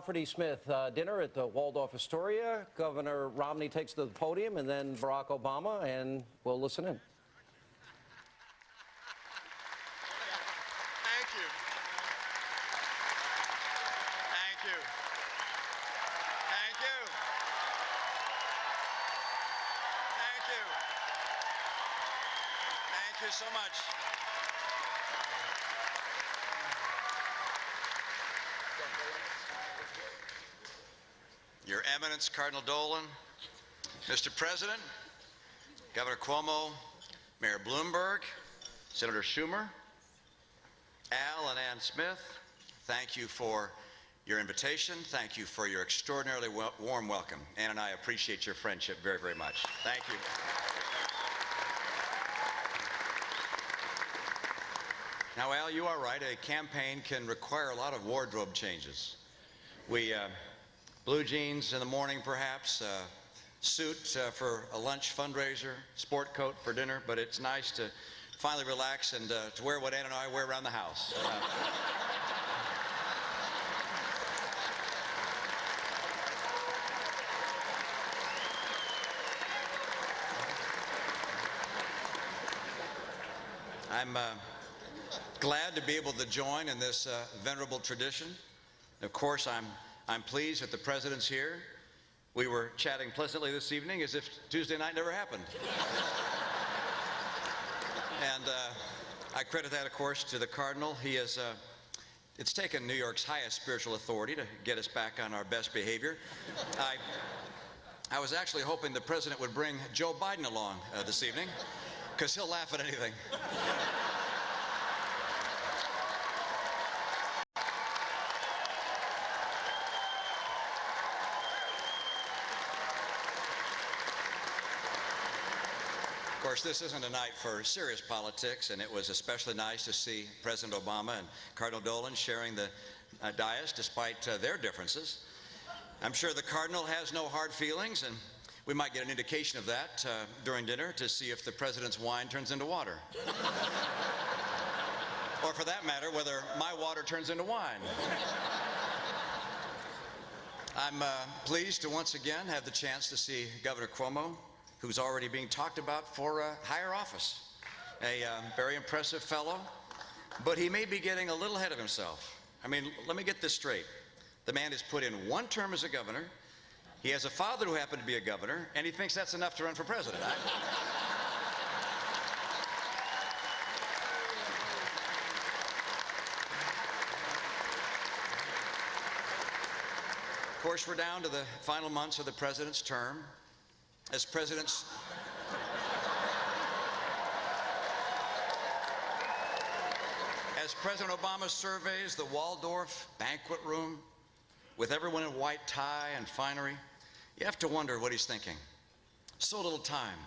Alfred E. Smith dinner at the Waldorf Astoria. Governor Romney takes to the podium, and then Barack Obama, and we'll listen in. Thank you. Thank you. Thank you. Thank you. Thank you so much. Your Eminence, Cardinal Dolan, Mr. President, Governor Cuomo, Mayor Bloomberg, Senator Schumer, Al and Ann Smith, thank you for your invitation. Thank you for your extraordinarily warm welcome. Ann and I appreciate your friendship very, very much. Thank you. Now, Al, you are right. A campaign can require a lot of wardrobe changes. Blue jeans in the morning, perhaps, suit for a lunch fundraiser, sport coat for dinner, but it's nice to finally relax and to wear what Ann and I wear around the house. I'm glad to be able to join in this venerable tradition. Of course, I'm pleased that the President's here. We were chatting pleasantly this evening as if Tuesday night never happened. And I credit that, of course, to the Cardinal. He has, it's taken New York's highest spiritual authority to get us back on our best behavior. I was actually hoping the President would bring Joe Biden along this evening, because he'll laugh at anything. Of course, this isn't a night for serious politics, and it was especially nice to see President Obama and Cardinal Dolan sharing the dais despite their differences. I'm sure the Cardinal has no hard feelings, and we might get an indication of that during dinner to see if the President's wine turns into water. Or for that matter, whether my water turns into wine. I'm pleased to once again have the chance to see Governor Cuomo, who's already being talked about for higher office. A very impressive fellow, but he may be getting a little ahead of himself. I mean, let me get this straight. The man has put in one term as a governor, he has a father who happened to be a governor, and he thinks that's enough to run for president. Of course, we're down to the final months of the President's term. As President Obama surveys the Waldorf banquet room with everyone in white tie and finery, you have to wonder what he's thinking. So little time,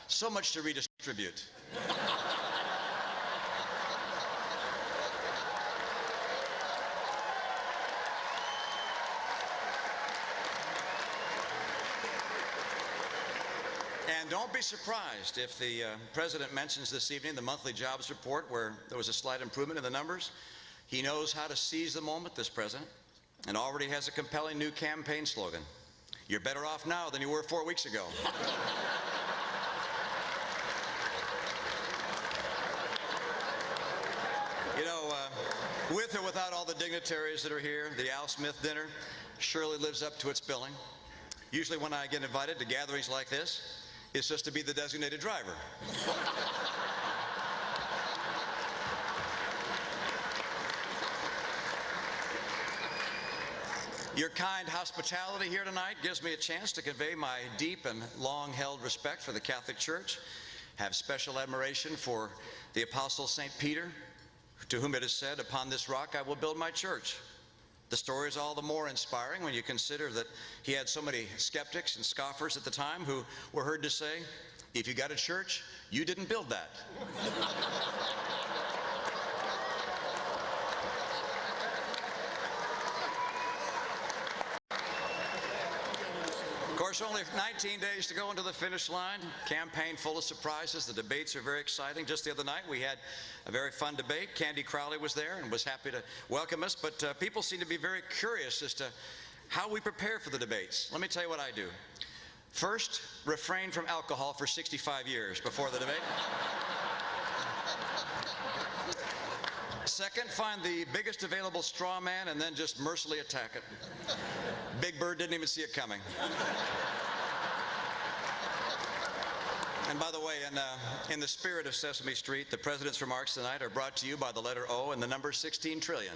so much to redistribute. And don't be surprised if the President mentions this evening the monthly jobs report where there was a slight improvement in the numbers. He knows how to seize the moment, this President, and already has a compelling new campaign slogan. You're better off now than you were 4 weeks ago. You know, with or without all the dignitaries that are here, the Al Smith dinner surely lives up to its billing. Usually when I get invited to gatherings like this, it's just to be the designated driver. Your kind hospitality here tonight gives me a chance to convey my deep and long-held respect for the Catholic Church, have special admiration for the Apostle St. Peter, to whom it is said, "Upon this rock I will build my church." The story is all the more inspiring when you consider that he had so many skeptics and scoffers at the time who were heard to say, "If you got a church, you didn't build that." Of course, only 19 days to go into the finish line. Campaign full of surprises. The debates are very exciting. Just the other night, we had a very fun debate. Candy Crowley was there and was happy to welcome us. But people seem to be very curious as to how we prepare for the debates. Let me tell you what I do. First, refrain from alcohol for 65 years before the debate. Second, find the biggest available straw man and then just mercilessly attack it. Big Bird didn't even see it coming. And by the way, in the spirit of Sesame Street, the President's remarks tonight are brought to you by the letter O and the number 16 trillion.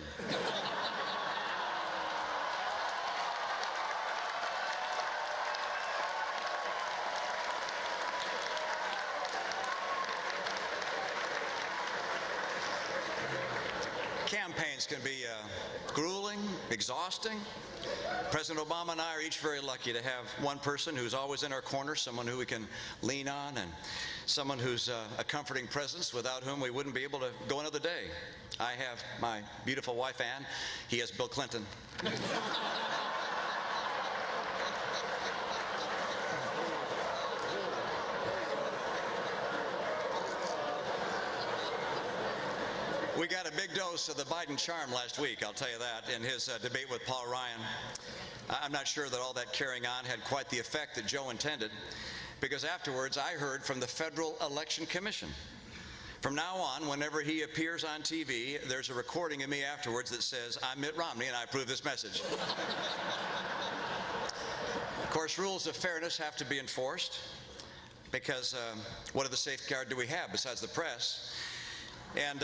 Campaigns can be grueling, exhausting. President Obama and I are each very lucky to have one person who's always in our corner, someone who we can lean on, and someone who's a comforting presence without whom we wouldn't be able to go another day. I have my beautiful wife, Ann. He has Bill Clinton. We got a big dose of the Biden charm last week, I'll tell you that, in his debate with Paul Ryan. I'm not sure that all that carrying on had quite the effect that Joe intended, because afterwards I heard from the Federal Election Commission. From now on, whenever he appears on TV, there's a recording of me afterwards that says, "I'm Mitt Romney and I approve this message." Of course, rules of fairness have to be enforced, because what other safeguard do we have besides the press? And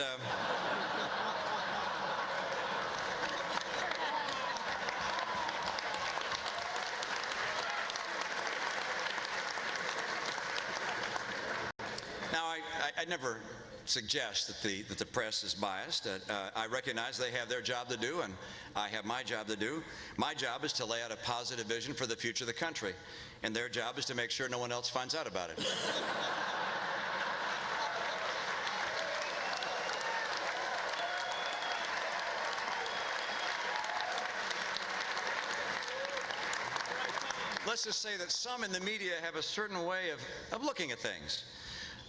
now, I never suggest that the press is biased. I recognize they have their job to do, and I have my job to do. My job is to lay out a positive vision for the future of the country, and their job is to make sure no one else finds out about it. Let's just say that some in the media have a certain way of looking at things.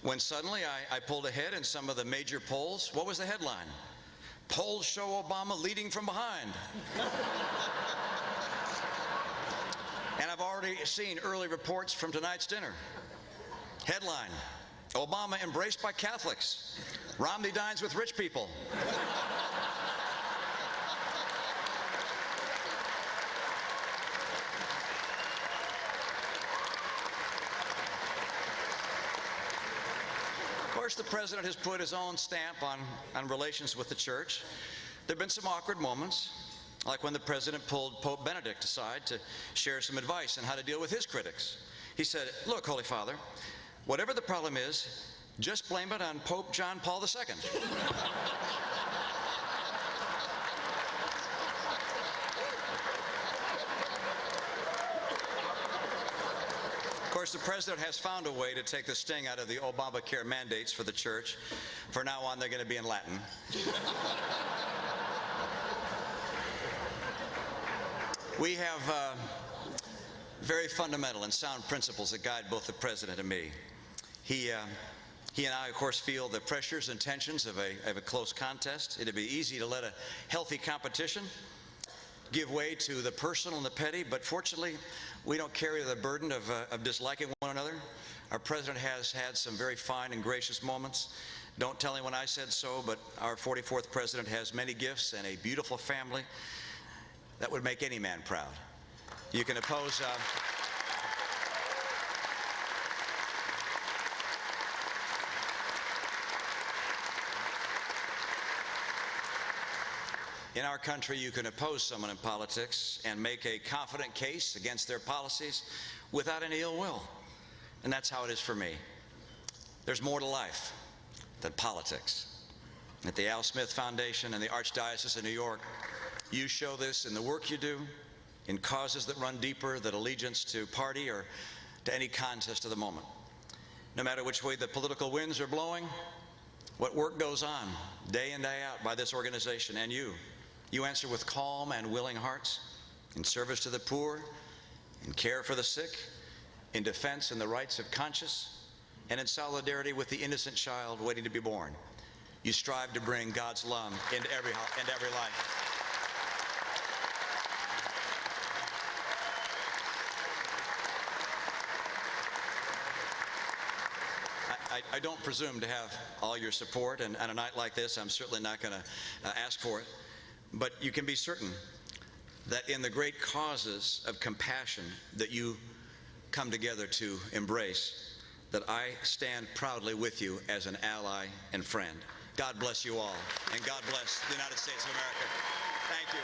When suddenly I pulled ahead in some of the major polls, what was the headline? "Polls show Obama leading from behind." And I've already seen early reports from tonight's dinner. Headline: "Obama embraced by Catholics. Romney dines with rich people." Of course, the president has put his own stamp on relations with the church. There have been some awkward moments, like when the president pulled Pope Benedict aside to share some advice on how to deal with his critics. He said, "Look, Holy Father, whatever the problem is, just blame it on Pope John Paul II." Of course, the president has found a way to take the sting out of the Obamacare mandates for the church. From now on, they're going to be in Latin. We have very fundamental and sound principles that guide both the president and me. He and I, of course, feel the pressures and tensions of a close contest. It'd be easy to let a healthy competition give way to the personal and the petty, but fortunately, we don't carry the burden of disliking one another. Our president has had some very fine and gracious moments. Don't tell anyone I said so, but our 44th president has many gifts and a beautiful family that would make any man proud. You can oppose... In our country, you can oppose someone in politics and make a confident case against their policies without any ill will. And that's how it is for me. There's more to life than politics. At the Al Smith Foundation and the Archdiocese of New York, you show this in the work you do, in causes that run deeper than allegiance to party or to any contest of the moment. No matter which way the political winds are blowing, what work goes on day in, day out by this organization and you. You answer with calm and willing hearts in service to the poor, in care for the sick, in defense and the rights of conscience, and in solidarity with the innocent child waiting to be born. You strive to bring God's love into every life. I don't presume to have all your support, and on a night like this, I'm certainly not going to ask for it. But you can be certain that in the great causes of compassion that you come together to embrace, that I stand proudly with you as an ally and friend. God bless you all, and God bless the United States of America. Thank you.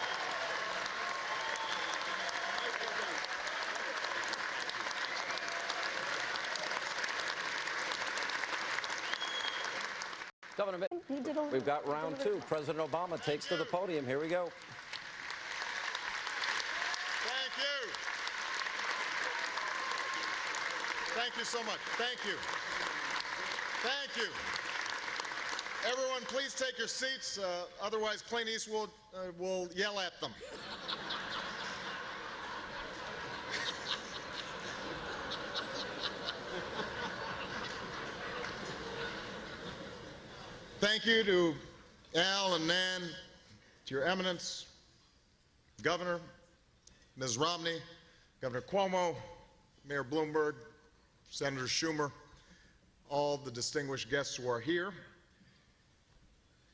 Governor, we've got round two. President Obama takes to the podium. Here we go. Thank you. Thank you so much. Thank you. Thank you. Everyone, please take your seats. Otherwise, Clint Eastwood will yell at them. Thank you to Al and Nan, to Your Eminence, Governor, Ms. Romney, Governor Cuomo, Mayor Bloomberg, Senator Schumer, all the distinguished guests who are here.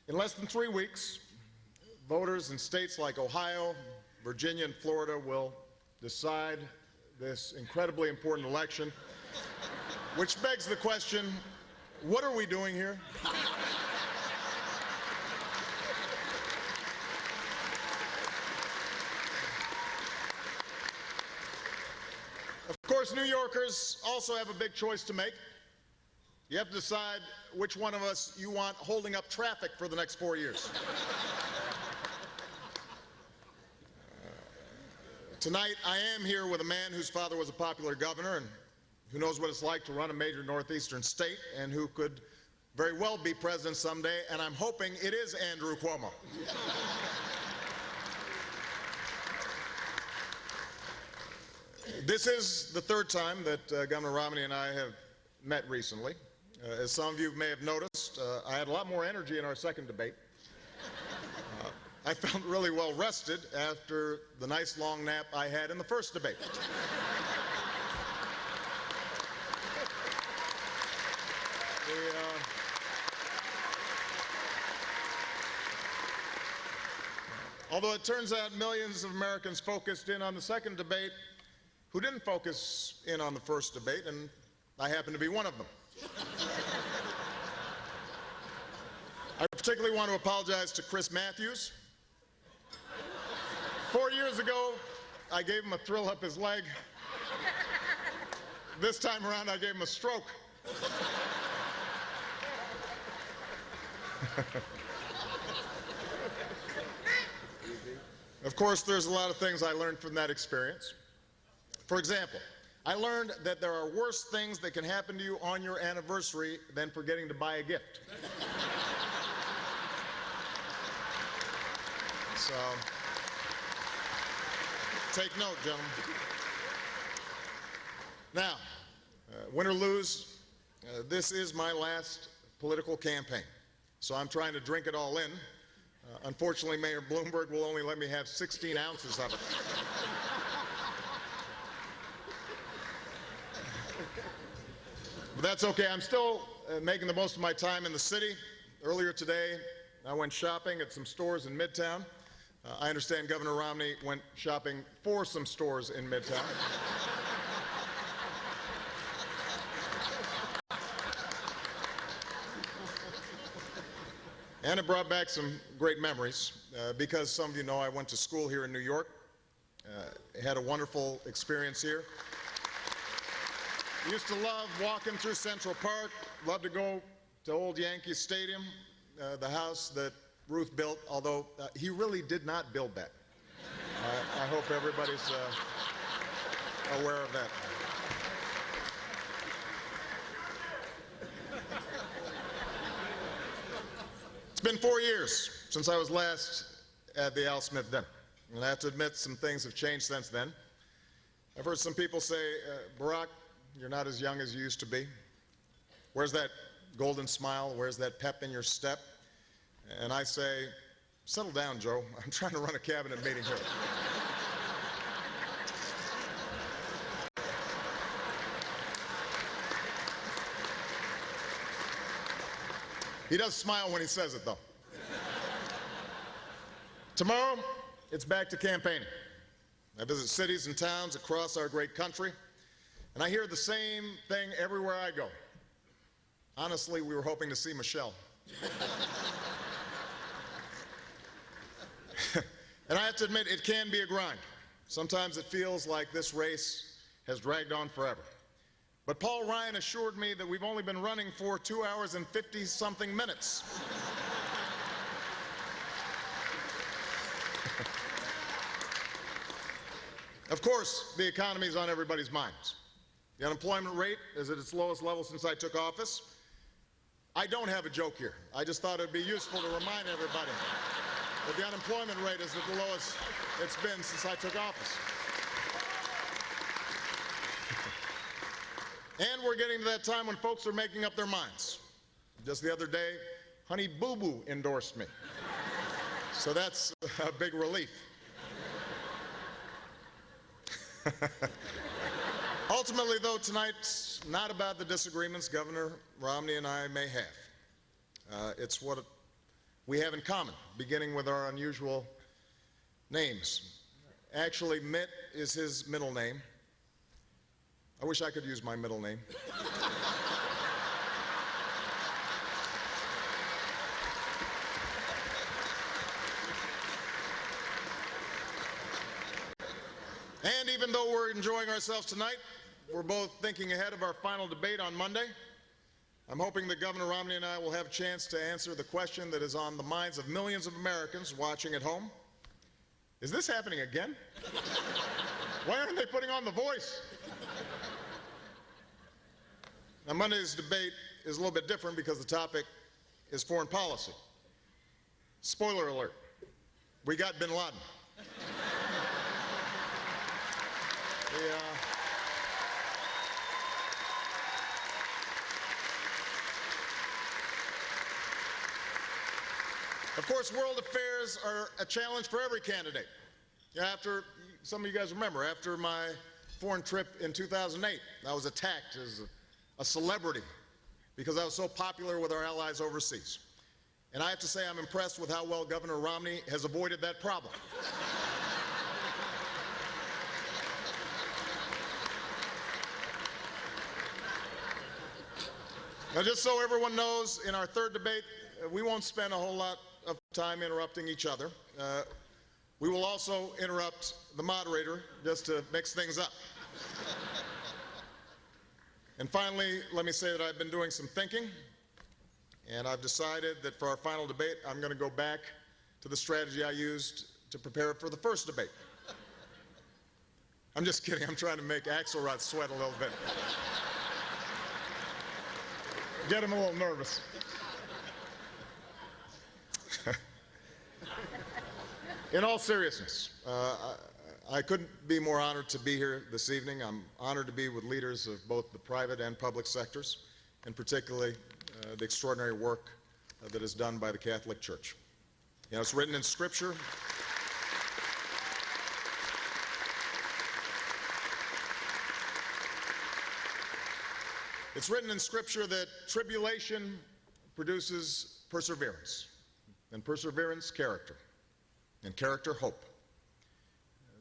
In less than 3 weeks, voters in states like Ohio, Virginia, and Florida will decide this incredibly important election, which begs the question, what are we doing here? Of course, New Yorkers also have a big choice to make. You have to decide which one of us you want holding up traffic for the next 4 years. Tonight, I am here with a man whose father was a popular governor and who knows what it's like to run a major northeastern state and who could very well be president someday, and I'm hoping it is Andrew Cuomo. This is the third time that Governor Romney and I have met recently. As some of you may have noticed, I had a lot more energy in our second debate. I felt really well rested after the nice long nap I had in the first debate. Although it turns out millions of Americans focused in on the second debate who didn't focus in on the first debate, and I happen to be one of them. I particularly want to apologize to Chris Matthews. 4 years ago, I gave him a thrill up his leg. This time around, I gave him a stroke. Of course, there's a lot of things I learned from that experience. For example, I learned that there are worse things that can happen to you on your anniversary than forgetting to buy a gift. So, take note, gentlemen. Now, win or lose, this is my last political campaign. So I'm trying to drink it all in. Unfortunately, Mayor Bloomberg will only let me have 16 ounces of it. But that's okay. I'm still making the most of my time in the city. Earlier today, I went shopping at some stores in Midtown. I understand Governor Romney went shopping for some stores in Midtown. And it brought back some great memories because some of you know I went to school here in New York. Had a wonderful experience here. Used to love walking through Central Park, loved to go to old Yankee Stadium, the house that Ruth built, although he really did not build that. I hope everybody's aware of that. It's been 4 years since I was last at the Al Smith dinner, and I have to admit some things have changed since then. I've heard some people say, Barack, you're not as young as you used to be. Where's that golden smile? Where's that pep in your step? And I say, settle down, Joe. I'm trying to run a cabinet meeting here. He does smile when he says it, though. Tomorrow, it's back to campaigning. I visit cities and towns across our great country, and I hear the same thing everywhere I go. Honestly, we were hoping to see Michelle. And I have to admit, it can be a grind. Sometimes it feels like this race has dragged on forever. But Paul Ryan assured me that we've only been running for 2 hours and 50-something minutes. Of course, the economy is on everybody's minds. The unemployment rate is at its lowest level since I took office. I don't have a joke here. I just thought it would be useful to remind everybody that the unemployment rate is at the lowest it's been since I took office. And we're getting to that time when folks are making up their minds. Just the other day, Honey Boo Boo endorsed me. So that's a big relief. Ultimately, though, tonight's not about the disagreements Governor Romney and I may have. It's what we have in common, beginning with our unusual names. Actually, Mitt is his middle name. I wish I could use my middle name. And even though we're enjoying ourselves tonight, we're both thinking ahead of our final debate on Monday. I'm hoping that Governor Romney and I will have a chance to answer the question that is on the minds of millions of Americans watching at home. Is this happening again? Why aren't they putting on The Voice? Now, Monday's debate is a little bit different because the topic is foreign policy. Spoiler alert, we got bin Laden. Of course, world affairs are a challenge for every candidate. After, some of you guys remember, after my foreign trip in 2008, I was attacked as a celebrity because I was so popular with our allies overseas. And I have to say I'm impressed with how well Governor Romney has avoided that problem. Now, just so everyone knows, in our third debate, we won't spend a whole lot of time interrupting each other. We will also interrupt the moderator just to mix things up. And finally, let me say that I've been doing some thinking, and I've decided that for our final debate, I'm going to go back to the strategy I used to prepare for the first debate. I'm just kidding. I'm trying to make Axelrod sweat a little bit. Get him a little nervous. In all seriousness, I couldn't be more honored to be here this evening. I'm honored to be with leaders of both the private and public sectors, and particularly the extraordinary work that is done by the Catholic Church. You know, it's written in Scripture. It's written in Scripture that tribulation produces perseverance, and perseverance, character, and character, hope.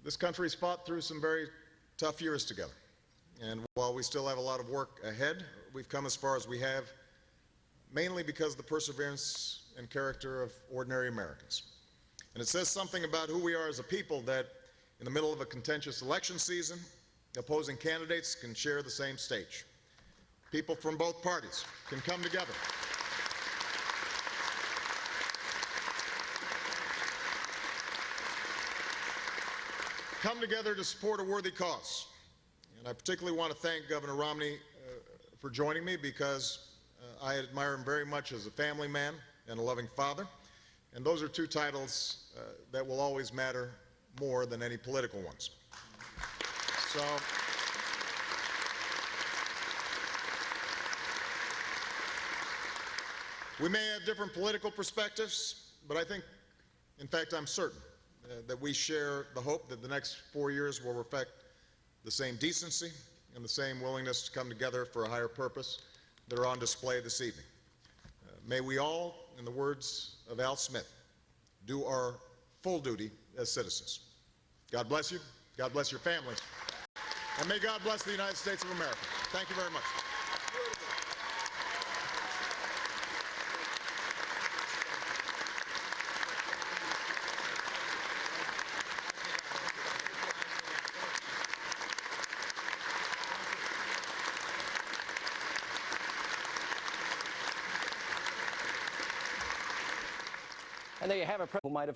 This country's fought through some very tough years together, and while we still have a lot of work ahead, we've come as far as we have, mainly because of the perseverance and character of ordinary Americans. And it says something about who we are as a people that in the middle of a contentious election season, opposing candidates can share the same stage. People from both parties can come together. Come together to support a worthy cause. And I particularly want to thank Governor Romney for joining me because I admire him very much as a family man and a loving father. And those are two titles that will always matter more than any political ones. So, we may have different political perspectives, but I think, in fact, I'm certain that we share the hope that the next 4 years will reflect the same decency and the same willingness to come together for a higher purpose that are on display this evening. May we all, in the words of Al Smith, do our full duty as citizens. God bless you. God bless your families. And may God bless the United States of America. Thank you very much. And there you have it, who might have